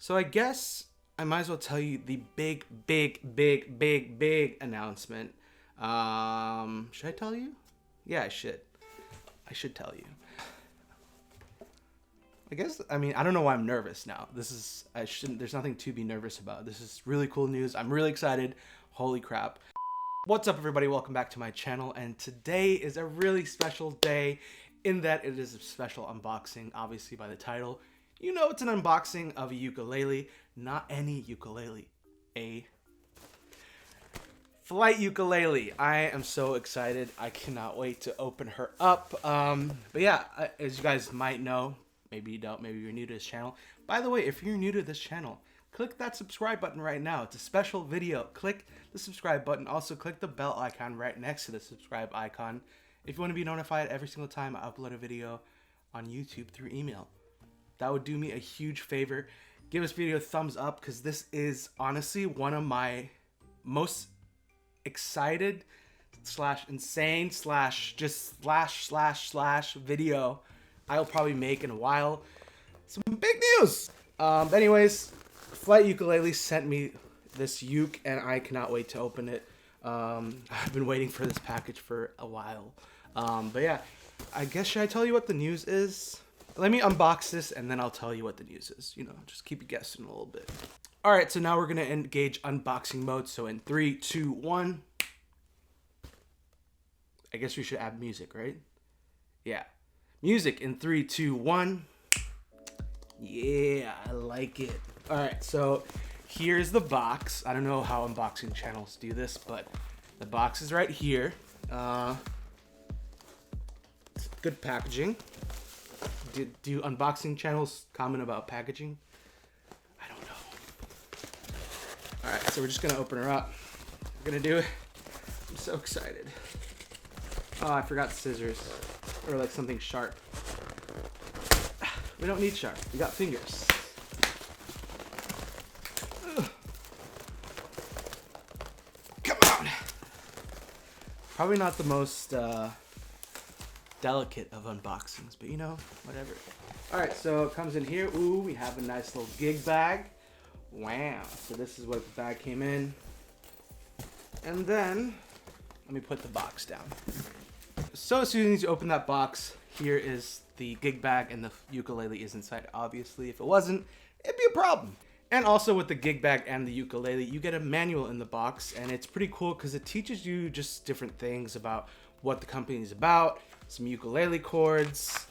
So I guess I might as well tell you the big announcement. Should I tell you? Yeah, I should. I should tell you. I mean, I don't know why I'm nervous now. There's nothing to be nervous about. This is really cool news. I'm really excited. Holy crap. What's up, everybody? Welcome back to my channel. And today is a really special day in that it is a special unboxing, obviously by the title. You know it's an unboxing of a ukulele, not any ukulele, a flight ukulele. I am so excited. I cannot wait to open her up. But yeah, as you guys might know, maybe you don't, maybe you're new to this channel. By the way, if you're new to this channel, click that subscribe button right now. It's a special video. Click the subscribe button. Also, click the bell icon right next to the subscribe icon if you want to be notified every single time I upload a video on YouTube through email. That would do me a huge favor. Give this video a thumbs up because this is honestly one of my most excited / insane / just / video I'll probably make in a while. Some big news. Anyways, Flight Ukulele sent me this uke and I cannot wait to open it. I've been waiting for this package for a while. But yeah, I guess should I tell you what the news is? Let me unbox this and then I'll tell you what the news is. You know, just keep you guessing a little bit. All right, so now we're gonna engage unboxing mode. So in 3, 2, 1. I guess we should add music, right? Yeah, music in 3, 2, 1. Yeah, I like it. All right, so here's the box. I don't know how unboxing channels do this, but the box is right here. Good packaging. Do unboxing channels comment about packaging? I don't know. All right, so we're just gonna open her up. We're gonna do it. I'm so excited. Oh, I forgot scissors or like something sharp. We don't need sharp. We got fingers. Ugh. Come on. Probably not the most delicate of unboxings, but you know, whatever. All right, so it comes in here. Ooh, we have a nice little gig bag. Wow. So this is what the bag came in. And then let me put the box down. So as soon as you open that box, here is the gig bag and the ukulele is inside. Obviously, if it wasn't, it'd be a problem. And also with the gig bag and the ukulele, you get a manual in the box, and it's pretty cool because it teaches you just different things about what the company is about, some ukulele chords,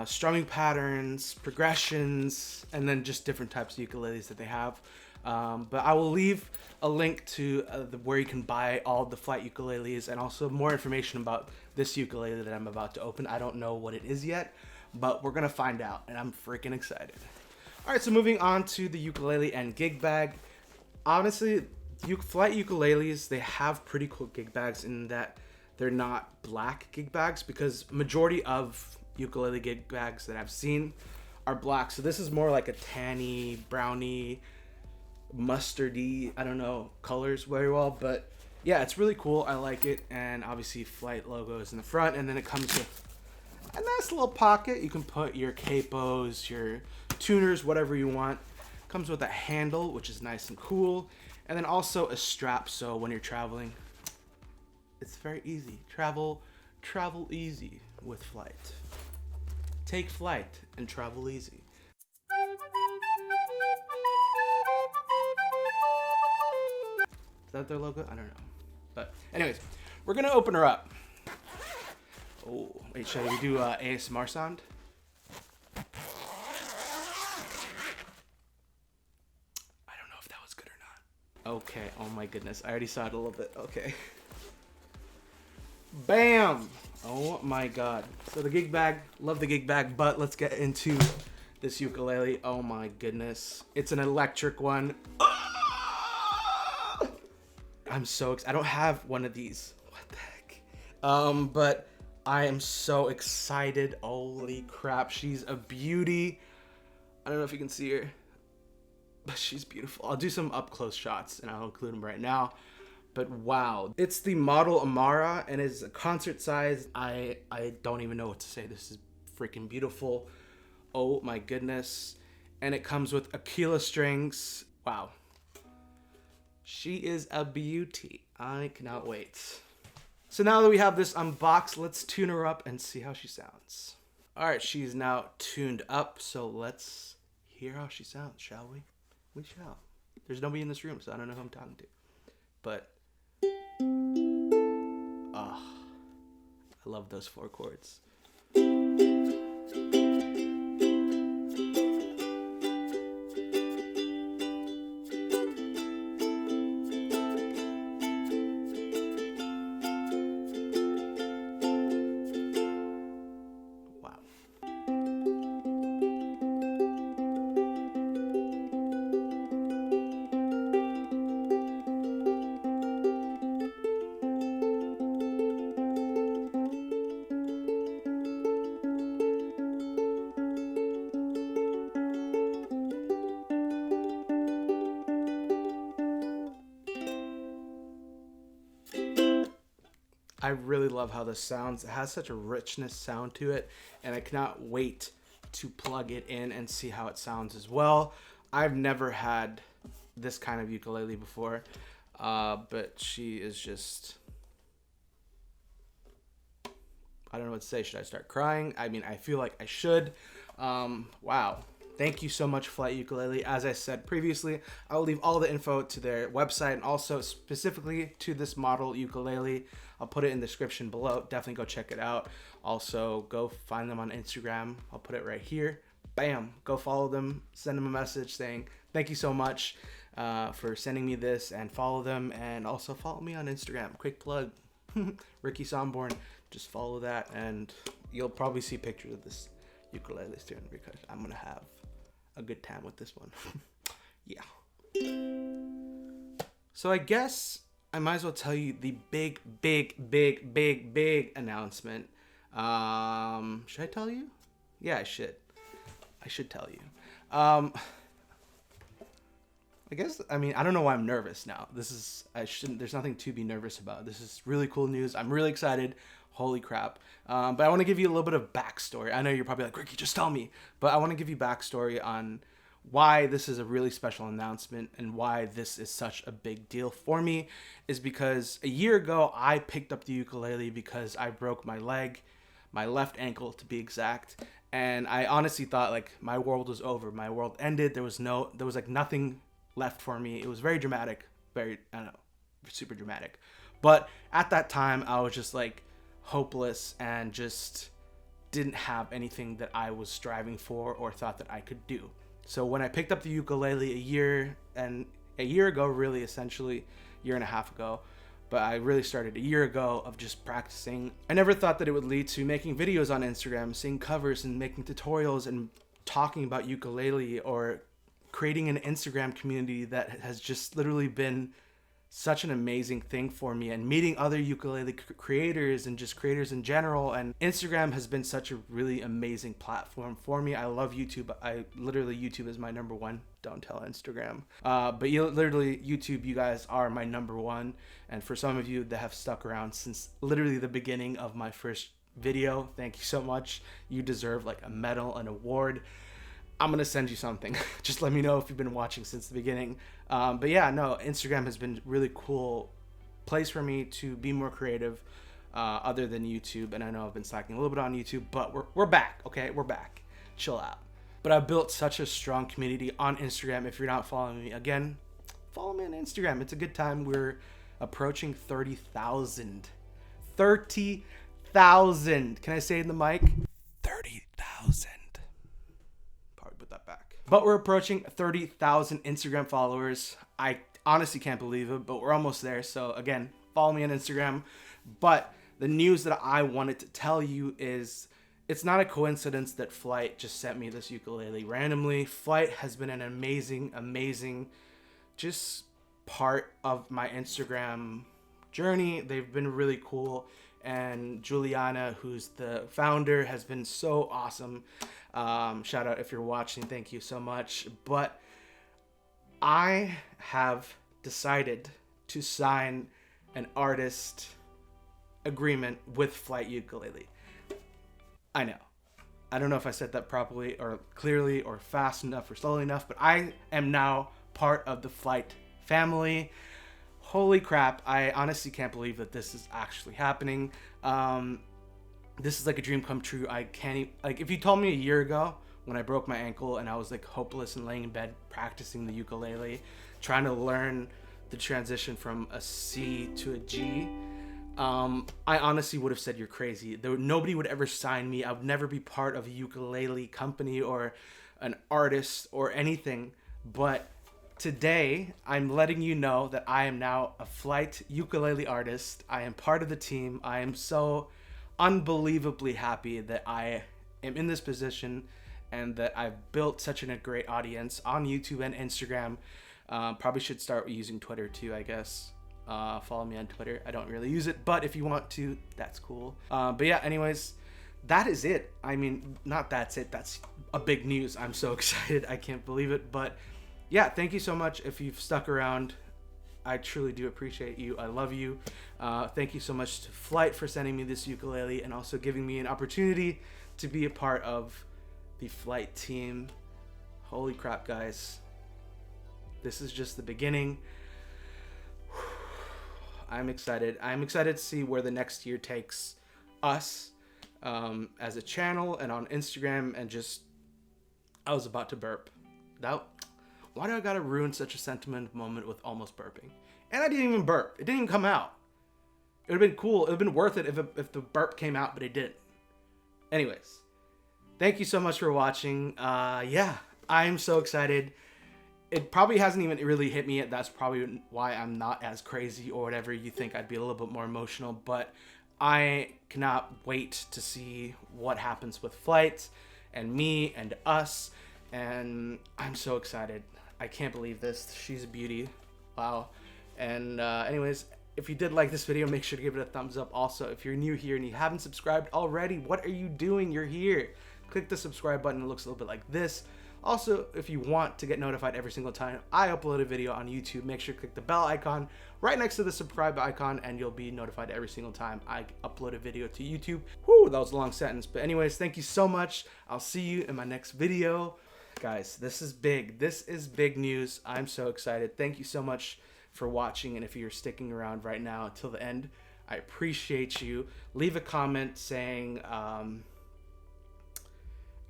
strumming patterns, progressions, and then just different types of ukuleles that they have. But I will leave a link to where you can buy all the flight ukuleles and also more information about this ukulele that I'm about to open. I don't know what it is yet, but we're gonna find out, and I'm freaking excited. All right, so moving on to the ukulele and gig bag. Honestly, flight ukuleles, they have pretty cool gig bags in that they're not black gig bags, because majority of ukulele gig bags that I've seen are black. So this is more like a tanny, browny, mustardy, I don't know colors very well, but yeah, it's really cool. I like it. And obviously flight logo is in the front, and then it comes with a nice little pocket. You can put your capos, your tuners, whatever you want. Comes with a handle, which is nice and cool, and then also a strap, so when you're traveling, it's very easy. Travel easy with flight. Take flight and travel easy. Is that their logo? I don't know. But anyways, we're gonna open her up. Oh, wait, shall we do ASMR sound? I don't know if that was good or not. Okay, oh my goodness. I already saw it a little bit. Okay. Bam! Oh my god. So the gig bag, love the gig bag, but let's get into this ukulele. Oh my goodness. It's an electric one. I'm so excited. I don't have one of these. What the heck? But I am so excited. Holy crap. She's a beauty. I don't know if you can see her, but she's beautiful. I'll do some up close shots and I'll include them right now. But wow, it's the model Amara and it's a concert size. I don't even know what to say. This is freaking beautiful. Oh my goodness. and it comes with Aquila strings. Wow. She is a beauty. I cannot wait. So now that we have this unboxed, let's tune her up and see how she sounds. All right, she's now tuned up, so let's hear how she sounds, shall we? We shall. There's nobody in this room, so I don't know who I'm talking to. But, I love those 4 chords. I really love how this sounds. It has such a richness sound to it, and I cannot wait to plug it in and see how it sounds as well. I've never had this kind of ukulele before, but she is just... I don't know what to say. Should I start crying? I mean, I feel like I should. Wow. Thank you so much, Flight Ukulele. As I said previously, I will leave all the info to their website and also specifically to this model ukulele. I'll put it in the description below. Definitely go check it out. Also, go find them on Instagram. I'll put it right here. Bam. Go follow them. Send them a message saying, thank you so much for sending me this, and follow them. And also follow me on Instagram. Quick plug. Ricky Somborn. Just follow that, and you'll probably see pictures of this ukulele soon because I'm going to have a good time with this one. Yeah. So I guess I might as well tell you the big announcement. Should I tell you? Yeah, I should. I should tell you. I guess, I mean, I don't know why I'm nervous now. There's nothing to be nervous about. This is really cool news. I'm really excited. Holy crap. But I want to give you a little bit of backstory. I know you're probably like, Ricky, just tell me. But I want to give you backstory on why this is a really special announcement and why this is such a big deal for me. Is because a year ago, I picked up the ukulele because I broke my leg, my left ankle to be exact. And I honestly thought like my world was over. My world ended. There was like nothing left for me. It was very dramatic. I don't know, super dramatic. But at that time, I was just like, hopeless and just didn't have anything that I was striving for or thought that I could do. So when I picked up the ukulele a year ago, really essentially a year and a half ago, but I really started a year ago of just practicing. I never thought that it would lead to making videos on Instagram, seeing covers and making tutorials and talking about ukulele, or creating an Instagram community that has just literally been such an amazing thing for me, and meeting other ukulele creators and just creators in general. And Instagram has been such a really amazing platform for me. I love YouTube. YouTube is my number one. Don't tell Instagram. But YouTube, you guys are my number one. And for some of you that have stuck around since literally the beginning of my first video, thank you so much. You deserve like a medal, an award. I'm going to send you something. Just let me know if you've been watching since the beginning. But yeah, no, Instagram has been a really cool place for me to be more creative, other than YouTube. And I know I've been slacking a little bit on YouTube, but we're back, okay? We're back. Chill out. But I've built such a strong community on Instagram. If you're not following me, again, follow me on Instagram. It's a good time. We're approaching 30,000. 30,000. Can I say it in the mic? 30,000. Put that back. But we're approaching 30,000 Instagram followers. I honestly can't believe it, but we're almost there. So again, follow me on Instagram. But the news that I wanted to tell you is, it's not a coincidence that Flight just sent me this ukulele randomly. Flight has been an amazing just part of my Instagram journey. They've been really cool. And Juliana, who's the founder, has been so awesome. Shout out if you're watching. Thank you so much. But I have decided to sign an artist agreement with Flight Ukulele. I know. I don't know if I said that properly or clearly or fast enough or slowly enough, but I am now part of the Flight family. Holy crap, I honestly can't believe that this is actually happening. This is like a dream come true. I can't even, like, if you told me a year ago when I broke my ankle and I was like hopeless and laying in bed practicing the ukulele, trying to learn the transition from a C to a G, I honestly would have said you're crazy. Nobody would ever sign me. I would never be part of a ukulele company or an artist or anything. But today, I'm letting you know that I am now a Flight ukulele artist. I am part of the team. I am so unbelievably happy that I am in this position and that I've built such a great audience on YouTube and Instagram. Probably should start using Twitter too, I guess. Follow me on Twitter. I don't really use it, but if you want to, that's cool. But yeah, anyways, that is it. I mean, not that's it. That's a big news. I'm so excited. I can't believe it. But yeah, thank you so much if you've stuck around. I truly do appreciate you. I love you. Thank you so much to Flight for sending me this ukulele and also giving me an opportunity to be a part of the Flight team. Holy crap, guys. This is just the beginning. I'm excited. I'm excited to see where the next year takes us as a channel and on Instagram. And just, I was about to burp. Why do I gotta ruin such a sentimental moment with almost burping? And I didn't even burp. It didn't even come out. It would have been cool. It would have been worth it if the burp came out, but it didn't. Anyways, thank you so much for watching. Yeah, I'm so excited. It probably hasn't even really hit me yet. That's probably why I'm not as crazy or whatever. You think I'd be a little bit more emotional, but I cannot wait to see what happens with Flight and me and us. And I'm so excited. I can't believe this. She's a beauty. Wow. And anyways, if you did like this video, make sure to give it a thumbs up. Also, if you're new here and you haven't subscribed already, what are you doing? You're here. Click the subscribe button. It looks a little bit like this. Also, if you want to get notified every single time I upload a video on YouTube, make sure to click the bell icon right next to the subscribe icon and you'll be notified every single time I upload a video to YouTube. Whew, that was a long sentence. But anyways, thank you so much. I'll see you in my next video. Guys, this is big. This is big news. I'm so excited. Thank you so much for watching. And if you're sticking around right now until the end, I appreciate you. Leave a comment saying, I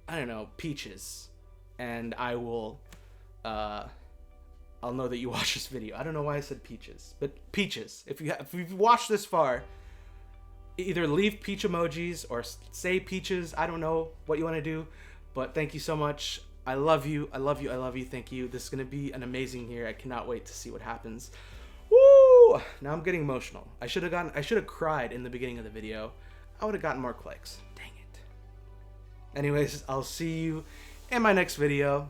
don't know, peaches. And I will, I'll know that you watched this video. I don't know why I said peaches, but peaches. If you've watched this far, either leave peach emojis or say peaches. I don't know what you want to do, but thank you so much. I love you. I love you. I love you. Thank you. This is going to be an amazing year. I cannot wait to see what happens. Woo! Now I'm getting emotional. I should have cried in the beginning of the video. I would have gotten more clicks. Dang it. Anyways, I'll see you in my next video.